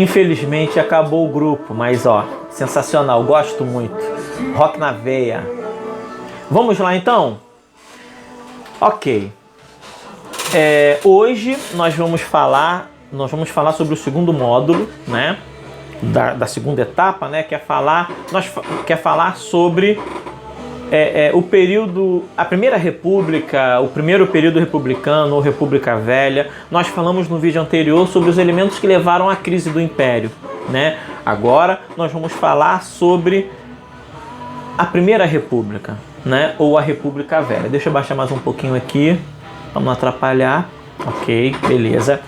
Infelizmente acabou o grupo, mas ó, sensacional, gosto muito. Rock na veia. Vamos lá então? Ok. Hoje nós vamos falar sobre o segundo módulo, né? Da segunda etapa, né? Quer falar sobre o período, a Primeira República, o primeiro período republicano ou República Velha. Nós falamos no vídeo anterior sobre os elementos que levaram à crise do Império, né? Agora nós vamos falar sobre a Primeira República, né? Ou a República Velha. Deixa eu baixar mais um pouquinho aqui, para não atrapalhar. Ok, beleza.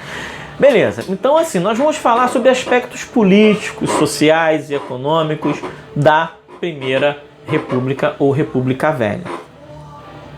Beleza, então assim, nós vamos falar sobre aspectos políticos, sociais e econômicos da Primeira República ou República Velha.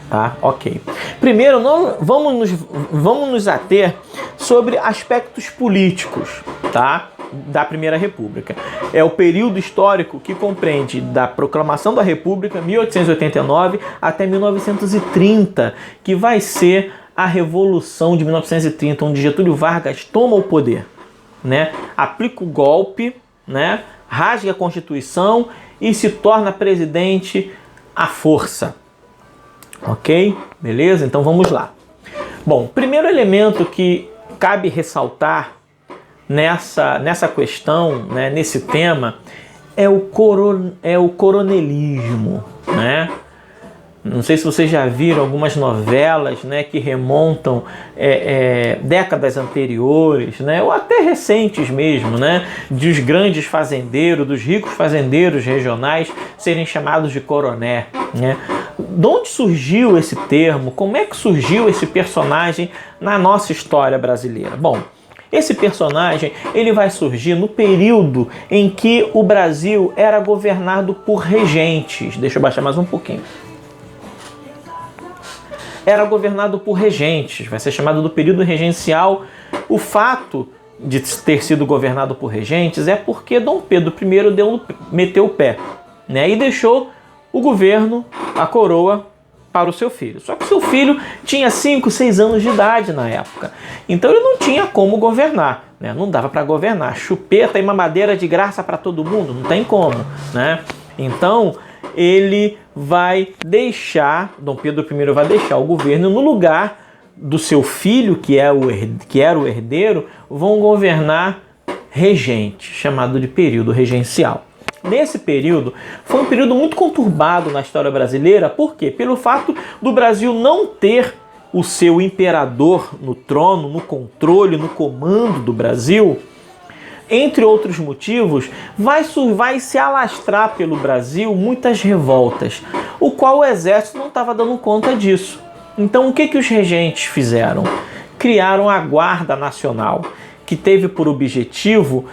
Tá? Ok. Primeiro, vamos nos ater sobre aspectos políticos, tá? Da Primeira República. É o período histórico que compreende da proclamação da República, 1889, até 1930, que vai ser a Revolução de 1930, onde Getúlio Vargas toma o poder, né? Aplica o golpe, né? Rasga a Constituição e se torna presidente à força. Ok? Beleza? Então vamos lá. Bom, primeiro elemento que cabe ressaltar nessa questão, né, nesse tema, é o coronelismo, né? Não sei se vocês já viram algumas novelas, né, que remontam décadas anteriores, né, ou até recentes mesmo, né, dos grandes fazendeiros, dos ricos fazendeiros regionais serem chamados de coroné, né? De onde surgiu esse termo? Como é que surgiu esse personagem na nossa história brasileira? Bom, esse personagem ele vai surgir no período em que o Brasil era governado por regentes. Deixa eu baixar mais um pouquinho. Era governado por regentes, vai ser chamado do período regencial. O fato de ter sido governado por regentes é porque Dom Pedro I meteu o pé, né, e deixou o governo, a coroa, para o seu filho. Só que o seu filho tinha 5, 6 anos de idade na época, então ele não tinha como governar, né? Não dava para governar. Chupeta e mamadeira de graça para todo mundo, não tem como, né? Então ele vai deixar, Dom Pedro I vai deixar o governo no lugar do seu filho, que era o herdeiro, vão governar regentes, chamado de período regencial. Nesse período, foi um período muito conturbado na história brasileira. Por quê? Pelo fato do Brasil não ter o seu imperador no trono, no controle, no comando do Brasil. Entre outros motivos, vai se alastrar pelo Brasil muitas revoltas, o qual o exército não estava dando conta disso. Então, o que os regentes fizeram? Criaram a Guarda Nacional, que teve por objetivo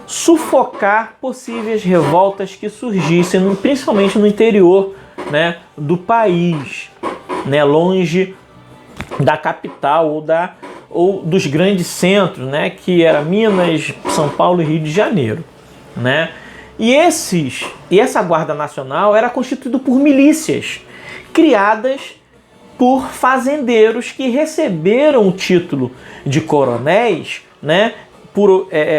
sufocar possíveis revoltas que surgissem, principalmente no interior, né, do país, né, longe da capital ou dos grandes centros, né, que era Minas, São Paulo e Rio de Janeiro, né? E essa Guarda Nacional era constituída por milícias criadas por fazendeiros que receberam o título de coronéis, né,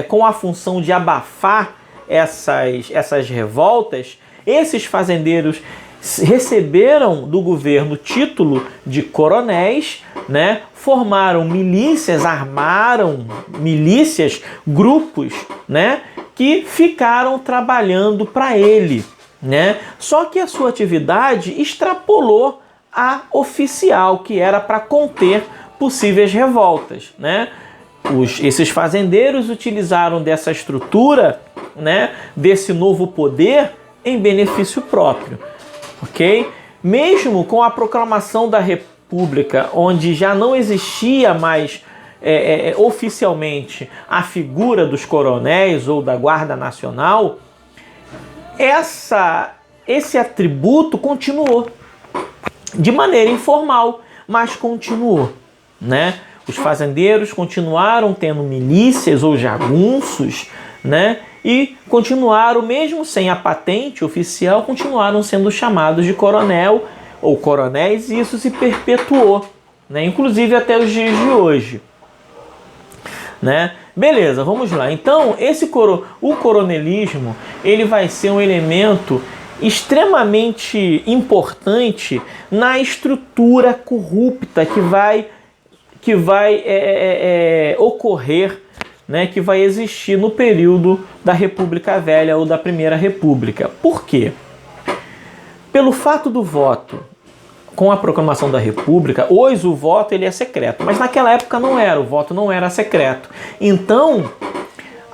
com a função de abafar essas revoltas. Esses fazendeiros receberam do governo o título de coronéis, né? Formaram milícias, armaram milícias, grupos, né? Que ficaram trabalhando para ele, né? Só que a sua atividade extrapolou a oficial, que era para conter possíveis revoltas, né? Esses fazendeiros utilizaram dessa estrutura, né, desse novo poder em benefício próprio, ok? Mesmo com a proclamação da República, onde já não existia mais oficialmente a figura dos coronéis ou da Guarda Nacional, esse atributo continuou de maneira informal, mas continuou, né? Os fazendeiros continuaram tendo milícias ou jagunços, né? E continuaram, mesmo sem a patente oficial, continuaram sendo chamados de coronel ou coronéis, e isso se perpetuou, né? Inclusive até os dias de hoje. né? Beleza, vamos lá. Então, o coronelismo, ele vai ser um elemento extremamente importante na estrutura corrupta que vai ocorrer, né, que vai existir no período da República Velha ou da Primeira República. Por quê? Pelo fato do voto, com a proclamação da República, hoje o voto ele é secreto, mas naquela época não era, o voto não era secreto. Então,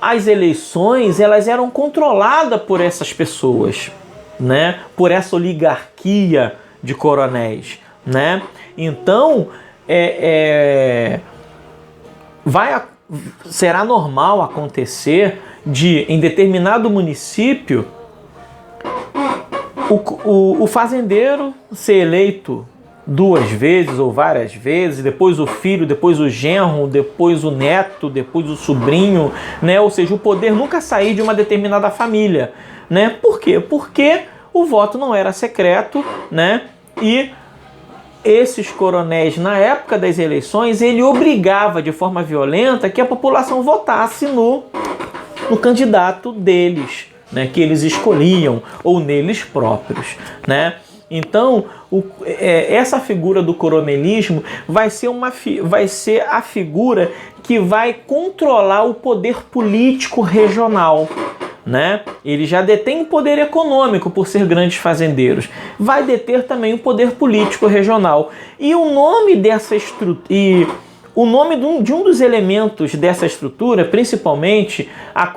as eleições elas eram controladas por essas pessoas, né? Por essa oligarquia de coronéis, né? Então, será normal acontecer em determinado município, o fazendeiro ser eleito 2 vezes ou várias vezes, depois o filho, depois o genro, depois o neto, depois o sobrinho, né? Ou seja, o poder nunca sair de uma determinada família, né? Por quê? Porque o voto não era secreto, né? E esses coronéis, na época das eleições, ele obrigava de forma violenta que a população votasse no candidato deles, né, que eles escolhiam, ou neles próprios, né? Então, essa figura do coronelismo vai ser a figura que vai controlar o poder político regional, né? Ele já detém poder econômico por ser grandes fazendeiros, vai deter também o poder político regional. E o nome dessa estrutura, de um dos elementos dessa estrutura, principalmente a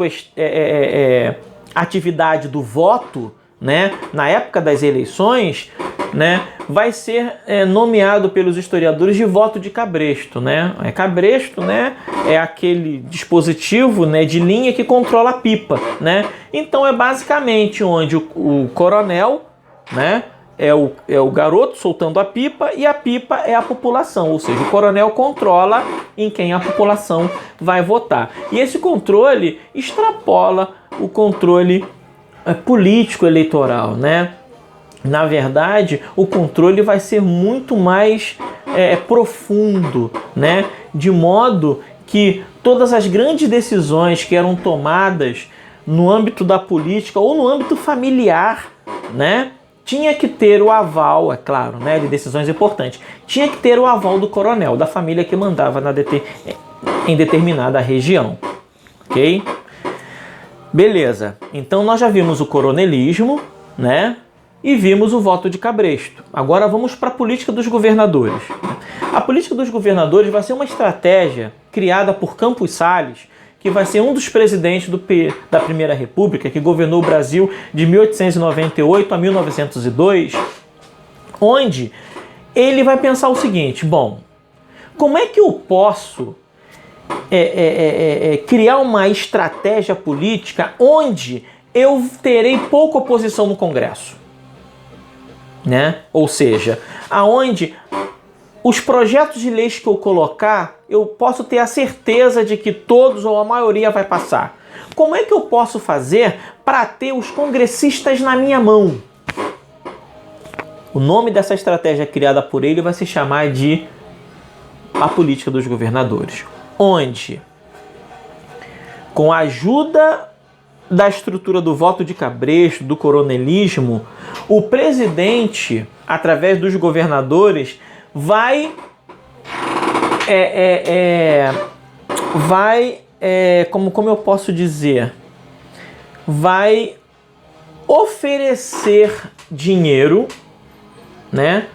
atividade do voto, né, na época das eleições, né, vai ser nomeado pelos historiadores de voto de cabresto, né? Cabresto, né, é aquele dispositivo, né, de linha que controla a pipa, né? Então é basicamente onde o coronel, né, é o garoto soltando a pipa e a pipa é a população, ou seja, o coronel controla em quem a população vai votar. E esse controle extrapola o controle político eleitoral, né? Na verdade, o controle vai ser muito mais profundo, né? De modo que todas as grandes decisões que eram tomadas no âmbito da política ou no âmbito familiar, né? Tinha que ter o aval, é claro, né, de decisões importantes. Tinha que ter o aval do coronel, da família que mandava em determinada região. Ok? Beleza. Então nós já vimos o coronelismo, né? E vimos o voto de cabresto. Agora vamos para a política dos governadores. A política dos governadores vai ser uma estratégia criada por Campos Salles, que vai ser um dos presidentes da Primeira República, que governou o Brasil de 1898 a 1902, onde ele vai pensar o seguinte: bom, como é que eu posso criar uma estratégia política onde eu terei pouca oposição no Congresso, né? Ou seja, aonde os projetos de leis que eu colocar, eu posso ter a certeza de que todos ou a maioria vai passar. Como é que eu posso fazer para ter os congressistas na minha mão? O nome dessa estratégia criada por ele vai se chamar de a política dos governadores, onde, com a ajuda da estrutura do voto de cabresto, do coronelismo, o presidente, através dos governadores, vai como eu posso dizer, vai oferecer dinheiro, né,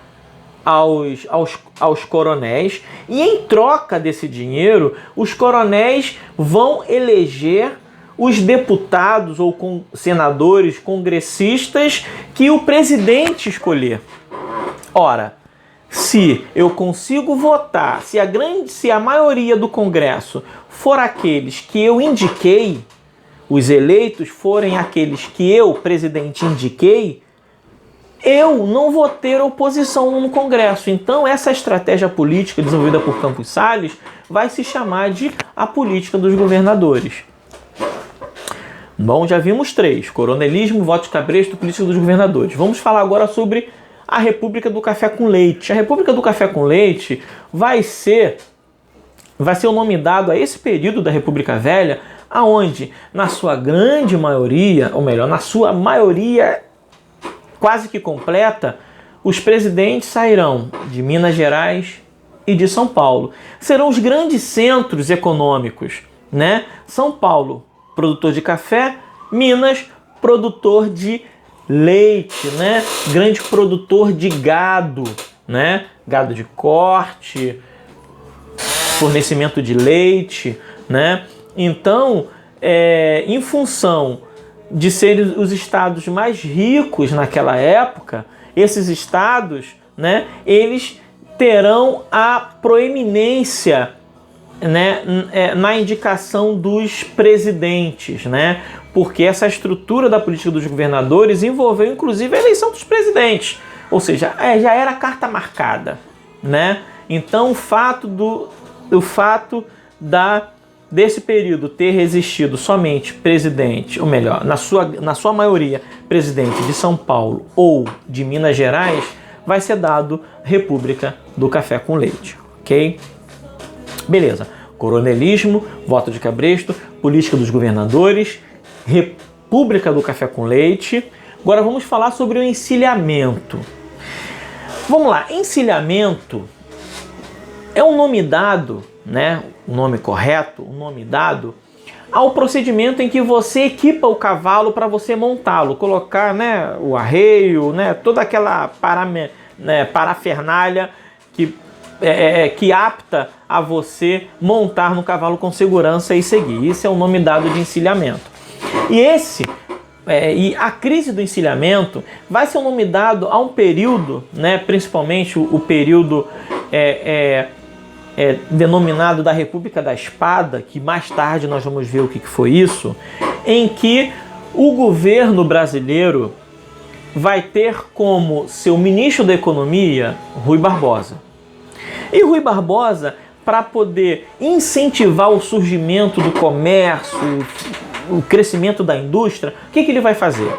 aos coronéis, e em troca desse dinheiro, os coronéis vão eleger os deputados ou senadores, congressistas que o presidente escolher. Ora, se eu consigo votar, se a maioria do Congresso for aqueles que eu indiquei, os eleitos forem aqueles que eu, presidente, indiquei, eu não vou ter oposição no Congresso. Então, essa estratégia política desenvolvida por Campos Salles vai se chamar de a política dos governadores. Bom, já vimos 3: coronelismo, voto de cabresto, política dos governadores. Vamos falar agora sobre a República do Café com Leite. A República do Café com Leite vai ser vai ser o nome dado a esse período da República Velha, aonde, na sua grande maioria, ou melhor, na sua maioria quase que completa, os presidentes sairão de Minas Gerais e de São Paulo. Serão os grandes centros econômicos, né? São Paulo, produtor de café, Minas, produtor de leite, né? Grande produtor de gado, né? Gado de corte, fornecimento de leite, né? Então, em função de serem os estados mais ricos naquela época, esses estados, né, eles terão a proeminência, né, na indicação dos presidentes, né? Porque essa estrutura da política dos governadores envolveu inclusive a eleição dos presidentes, ou seja, já era carta marcada, né? Então o fato desse período ter existido somente presidente, ou melhor, na sua maioria, presidente de São Paulo ou de Minas Gerais, vai ser dado República do Café com Leite, ok? Beleza. Coronelismo, voto de cabresto, política dos governadores, República do Café com Leite. Agora vamos falar sobre o encilhamento. Vamos lá, encilhamento é um nome dado, né? O nome correto, um nome dado ao procedimento em que você equipa o cavalo para você montá-lo, colocar, né, o arreio, né, toda aquela parafernália que apta a você montar no cavalo com segurança e seguir. Isso é o nome dado de encilhamento. E a crise do encilhamento vai ser um nome dado a um período, né, principalmente o período denominado da República da Espada, que mais tarde nós vamos ver o que foi isso, em que o governo brasileiro vai ter como seu ministro da Economia Rui Barbosa. E Rui Barbosa, para poder incentivar o surgimento do comércio, o crescimento da indústria, o que ele vai fazer?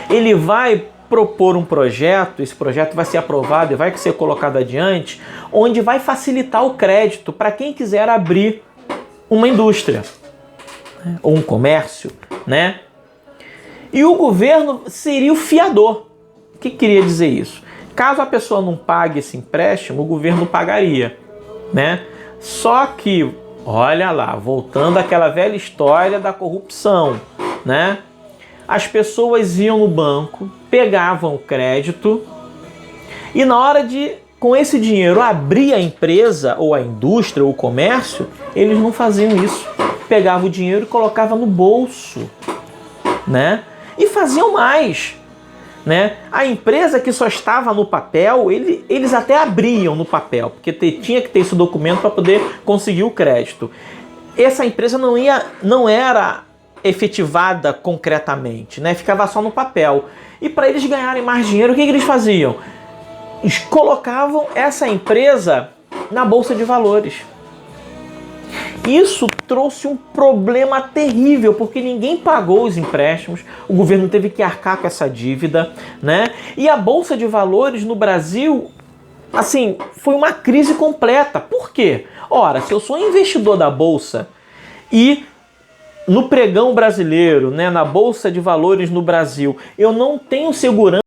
Ele vai propor um projeto, esse projeto vai ser aprovado e vai ser colocado adiante, onde vai facilitar o crédito para quem quiser abrir uma indústria, né, ou um comércio, né? E o governo seria o fiador. O que queria dizer isso? Caso a pessoa não pague esse empréstimo, o governo pagaria, né? Só que, olha lá, voltando àquela velha história da corrupção, né? As pessoas iam no banco, pegavam o crédito e na hora de, com esse dinheiro, abrir a empresa ou a indústria ou o comércio, eles não faziam isso. Pegavam o dinheiro e colocavam no bolso, né? E faziam mais, né? A empresa que só estava no papel, eles até abriam no papel, porque tinha que ter esse documento para poder conseguir o crédito. Essa empresa não era efetivada concretamente, né? Ficava só no papel. E para eles ganharem mais dinheiro, o que eles faziam? Eles colocavam essa empresa na Bolsa de Valores. Isso trouxe um problema terrível, porque ninguém pagou os empréstimos, o governo teve que arcar com essa dívida, né? E a Bolsa de Valores no Brasil, assim, foi uma crise completa. Por quê? Ora, se eu sou investidor da Bolsa e no pregão brasileiro, né, na Bolsa de Valores no Brasil, eu não tenho segurança